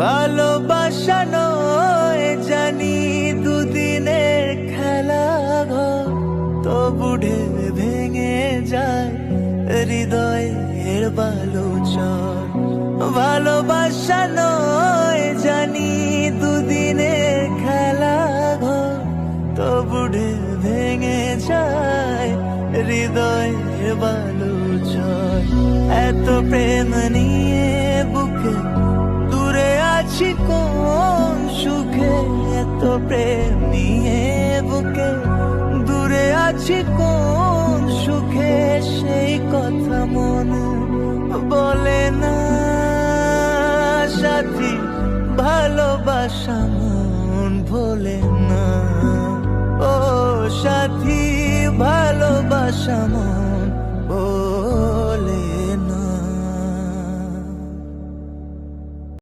ভালোবাসা নয় জানি দুদিনের খেলা ঘর, তবু ঢেউ ভেঙে যায় হৃদয়ের বালুচর। ভালোবাসা নয় জানি দুদিনের খেলা ঘর, তবু ঢেউ ভেঙে যায় হৃদয়ের বালুচর। এত প্রেম নিয়ে বুকে দূরে আছি কোন সুখে, এত প্রেম নিয়ে বুকে দূরে আছি কোন সুখে, সেই কথা মনে বলে না সাথী, ভালোবাসা মন ভোলে না। ও সাথী, ভালোবাসা মন